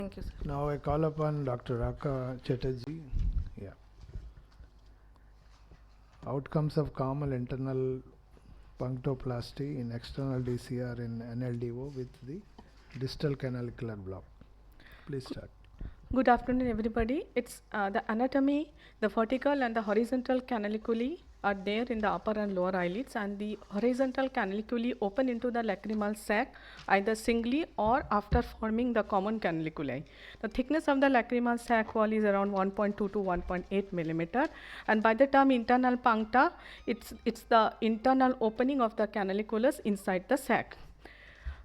Thank you, sir. Now I call upon Dr. Raka CHATTERJEE. Yeah. Outcomes of common internal punctoplasty in external DCR in NLDO with the distal canalicular block. Please start. Good afternoon, everybody. It's the anatomy, the vertical and the horizontal canaliculi are there in the upper and lower eyelids, and the horizontal canaliculi open into the lacrimal sac either singly or after forming the common canaliculi. The thickness of the lacrimal sac wall is around 1.2 to 1.8 millimeter, and by the term internal puncta, it's the internal opening of the canaliculus inside the sac.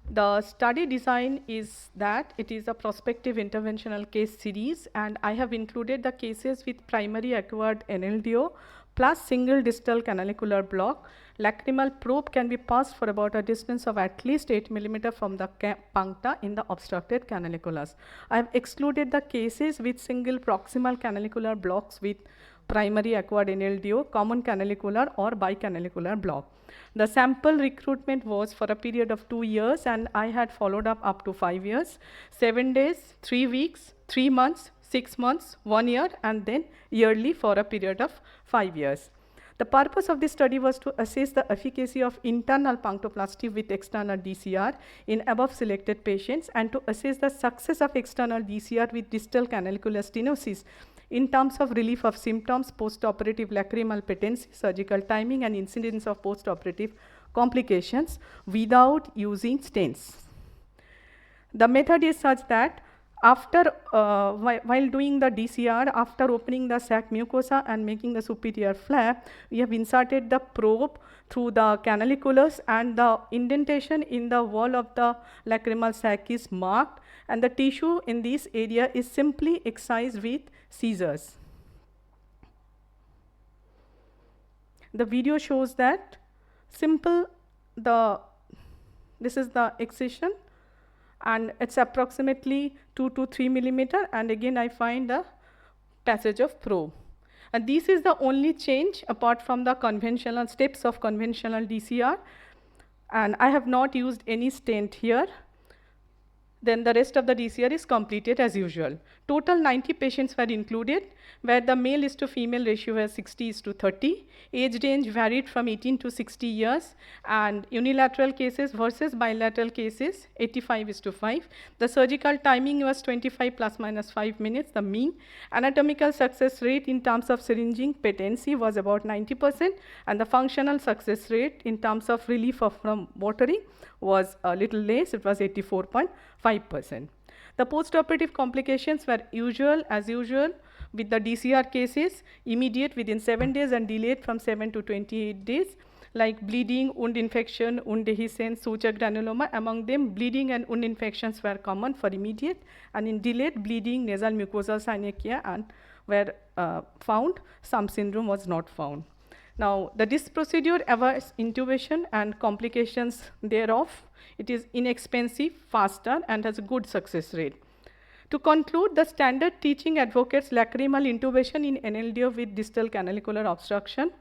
The study design is that it is a prospective interventional case series, and I have included the cases with primary acquired NLDO plus single distal canalicular block. Lacrimal probe can be passed for about a distance of at least 8 millimeter from the puncta in the obstructed canaliculus. I have excluded the cases with single proximal canalicular blocks with primary acquired NLDO, common canalicular or bicanalicular block. The sample recruitment was for a period of 2 years, and I had followed up to 5 years, 7 days, 3 weeks, 3 months, 6 months, 1 year, and then yearly for a period of 5 years. The purpose of this study was to assess the efficacy of internal punctoplasty with external DCR in above selected patients, and to assess the success of external DCR with distal canalicular stenosis in terms of relief of symptoms, post-operative lacrimal patency, surgical timing, and incidence of post-operative complications without using stents. The method is such that after, while doing the DCR, after opening the sac mucosa and making the superior flap, we have inserted the probe through the canaliculus, and the indentation in the wall of the lacrimal sac is marked, and the tissue in this area is simply excised with scissors. The video shows that this is the excision, and it's approximately 2 to 3 millimeter, and again I find the passage of probe. And this is the only change apart from the conventional steps of conventional DCR, and I have not used any stent here. Then the rest of the DCR is completed as usual. Total 90 patients were included, where the male is to female ratio was 60:30. Age range varied from 18 to 60 years, and unilateral cases versus bilateral cases 85:5. The surgical timing was 25 plus minus 5 minutes, the mean. Anatomical success rate in terms of syringing patency was about 90%, and the functional success rate in terms of relief from watering was a little less, it was 84.5%. The post-operative complications were as usual with the DCR cases, immediate within 7 days and delayed from 7 to 28 days, like bleeding, wound infection, wound dehiscence, suture granuloma. Among them, bleeding and wound infections were common for immediate, and in delayed, bleeding, nasal mucosal synechia and were found. Some syndrome was not found. Now, this procedure avoids intubation and complications thereof. It is inexpensive, faster, and has a good success rate. To conclude, the standard teaching advocates lacrimal intubation in NLDO with distal canalicular obstruction.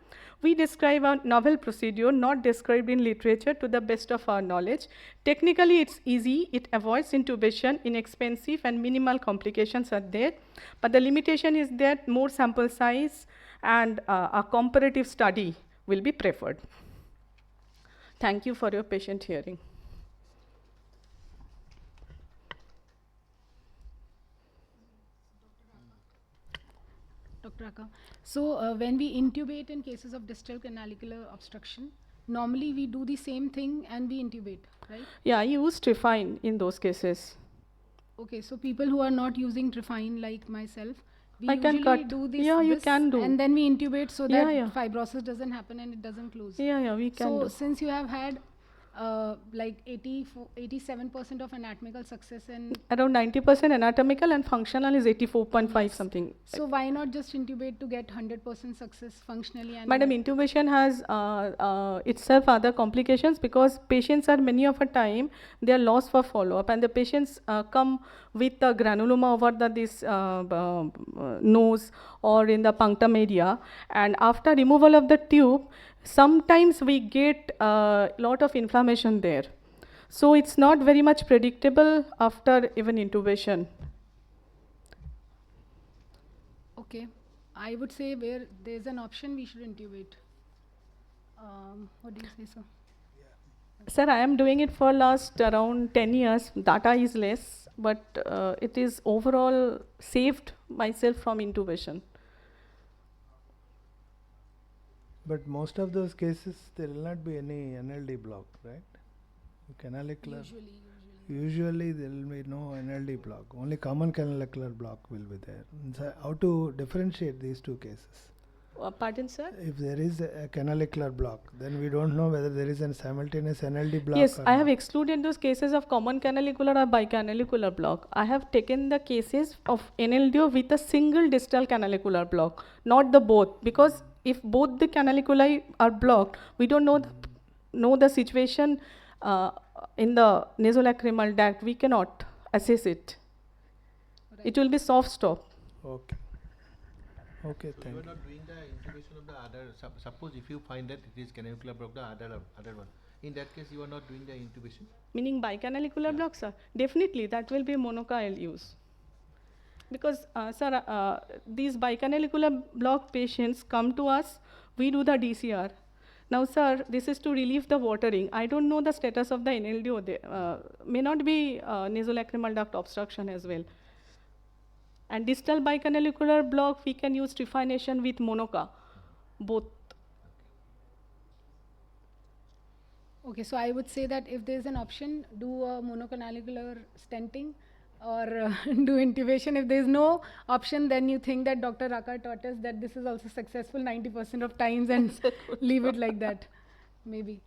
We describe a novel procedure not described in literature to the best of our knowledge. Technically, it's easy, it avoids intubation, inexpensive, and minimal complications are there. But the limitation is that more sample size and a comparative study will be preferred. Thank you for your patient hearing. Dr. Raka. So when we intubate in cases of distal canalicular obstruction, normally we do the same thing and we intubate, right? Yeah, I use Trifine in those cases. Okay, so people who are not using Trifine like myself, we can cut. do this, you can do. And then we intubate so that fibrosis doesn't happen and it doesn't close. Yeah, we can do. So since you have had like 87% of anatomical success and around 90% anatomical, and functional is 84.5 something. So why not just intubate to get 100% success functionally? And Madam, intubation has itself other complications, because patients are many of a time they are lost for follow-up, and the patients come with a granuloma over this nose or in the punctum area, and after removal of the tube, sometimes we get a lot of inflammation there. So it's not very much predictable after even intubation. Okay. I would say where there's an option, we should intubate. What do you say, sir? Sir, I am doing it for last around 10 years. Data is less, but it is overall saved myself from intubation. But most of those cases, there will not be any NLD block, right? Canalicular. Usually there will be no NLD block. Only common canalicular block will be there. So how to differentiate these two cases? Pardon, sir? If there is a canalicular block, then we don't know whether there is a simultaneous NLD block. Yes, or I have not. excluded those cases of common canalicular or bicanalicular block. I have taken the cases of NLDO with a single distal canalicular block, not the both. Because if both the canaliculi are blocked, we don't know the situation in the nasolacrimal duct. We cannot assess it. Right. It will be soft stop. Okay. Okay, So thank you are you. not doing the intubation of the other. Suppose if you find that it is canalicular block, the other one. In that case, you are not doing the intubation. Meaning bicanalicular block, sir? Definitely, that will be monoca I'll use. Because, sir, these bicanalicular block patients come to us, we do the DCR. Now, sir, this is to relieve the watering. I don't know the status of the NLDO. May not be nasolacrimal duct obstruction as well. And distal bicanalicular block, we can use trephination with monoca, both. Okay, so I would say that if there's an option, do a monocanalicular stenting or do intubation. If there's no option, then you think that Dr. Raka taught us that this is also successful 90% of times and leave it like that, maybe.